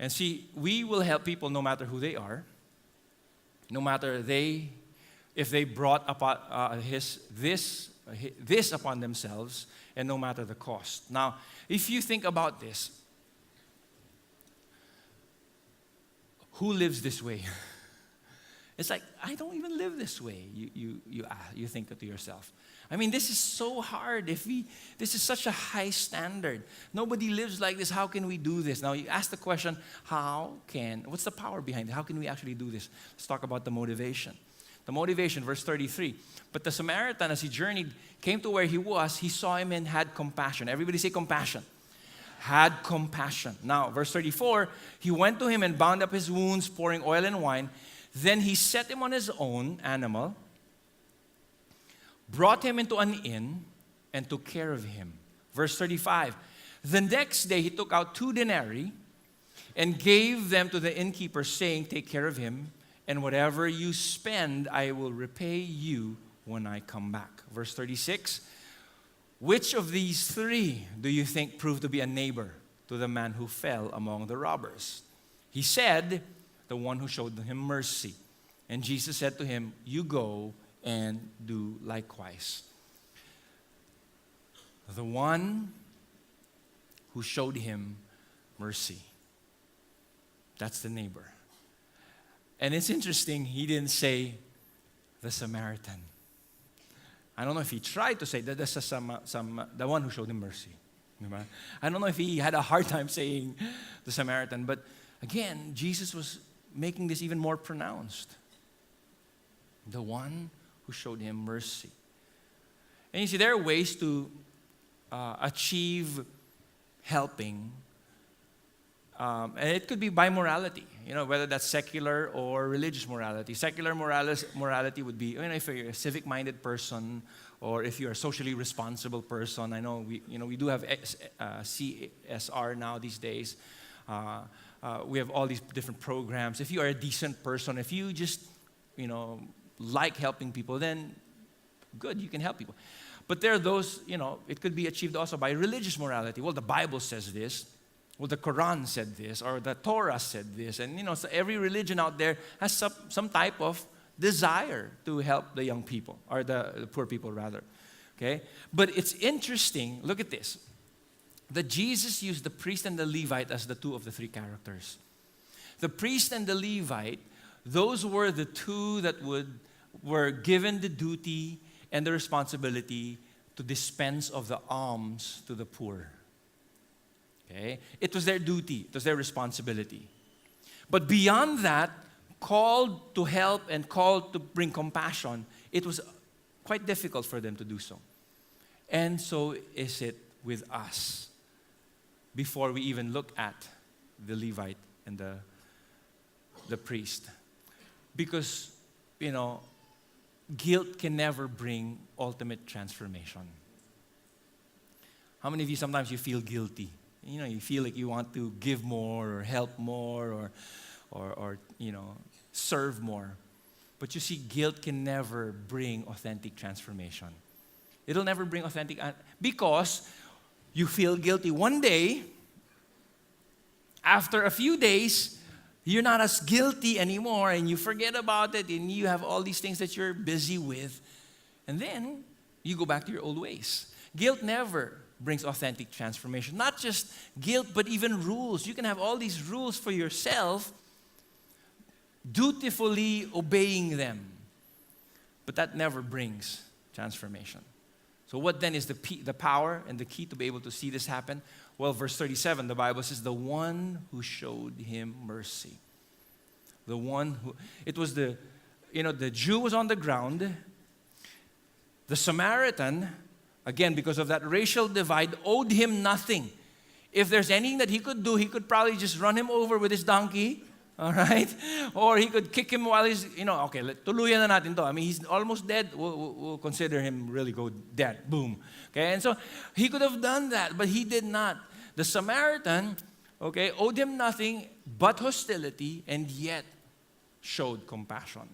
And see, we will help people no matter who they are, no matter if they brought upon this upon themselves, and no matter the cost. Now, if you think about this, who lives this way? It's like, I don't even live this way, you think to yourself. I mean, this is so hard. This is such a high standard. Nobody lives like this. How can we do this? Now, you ask the question, what's the power behind it? How can we actually do this? Let's talk about the motivation. The motivation, verse 33. But the Samaritan, as he journeyed, came to where he was. He saw him and had compassion. Everybody say compassion. Had compassion. Now, verse 34, he went to him and bound up his wounds, pouring oil and wine. Then he set him on his own animal, brought him into an inn, and took care of him. Verse 35, the next day he took out 2 denarii and gave them to the innkeeper, saying, take care of him, and whatever you spend, I will repay you when I come back. Verse 36, which of these 3 do you think proved to be a neighbor to the man who fell among the robbers? He said, the one who showed him mercy. And Jesus said to him, you go and do likewise. The one who showed him mercy. That's the neighbor. And it's interesting, he didn't say the Samaritan. I don't know if he tried to say that that's the one who showed him mercy. I don't know if he had a hard time saying the Samaritan, but again, Jesus was making this even more pronounced. The one who showed him mercy. And you see, there are ways to achieve helping. And it could be by morality, whether that's secular or religious morality. Secular morality would be, if you're a civic-minded person or if you're a socially responsible person. I know we do have CSR now these days. We have all these different programs. If you are a decent person, if you just, like helping people, then good, you can help people. But there are those, it could be achieved also by religious morality. Well, the Bible says this. Well, the Quran said this, or the Torah said this. And, so every religion out there has some type of desire to help the young people, or the poor people rather. Okay? But it's interesting, look at this, that Jesus used the priest and the Levite as the 2 of the 3 characters. The priest and the Levite, those were the 2 that were given the duty and the responsibility to dispense of the alms to the poor. Okay? It was their duty, it was their responsibility. But beyond that, called to help and called to bring compassion, it was quite difficult for them to do so. And so is it with us before we even look at the Levite and the priest. Because, guilt can never bring ultimate transformation. How many of you sometimes you feel guilty? You feel like you want to give more or help more or serve more. But you see, guilt can never bring authentic transformation. It'll never bring authentic, because you feel guilty one day, after a few days, you're not as guilty anymore and you forget about it and you have all these things that you're busy with. And then you go back to your old ways. Guilt never brings authentic transformation. Not just guilt, but even rules. You can have all these rules for yourself, dutifully obeying them. But that never brings transformation. So what then is the power and the key to be able to see this happen? Well, verse 37, the Bible says, the one who showed him mercy. The one who, it was the Jew was on the ground. The Samaritan, again, because of that racial divide, owed him nothing. If there's anything that he could do, he could probably just run him over with his donkey, all right? Or he could kick him while he's, okay, tuluyan na natin to. I mean, he's almost dead. We'll consider him really go dead. Boom. Okay, and so he could have done that, but he did not. The Samaritan, owed him nothing but hostility and yet showed compassion.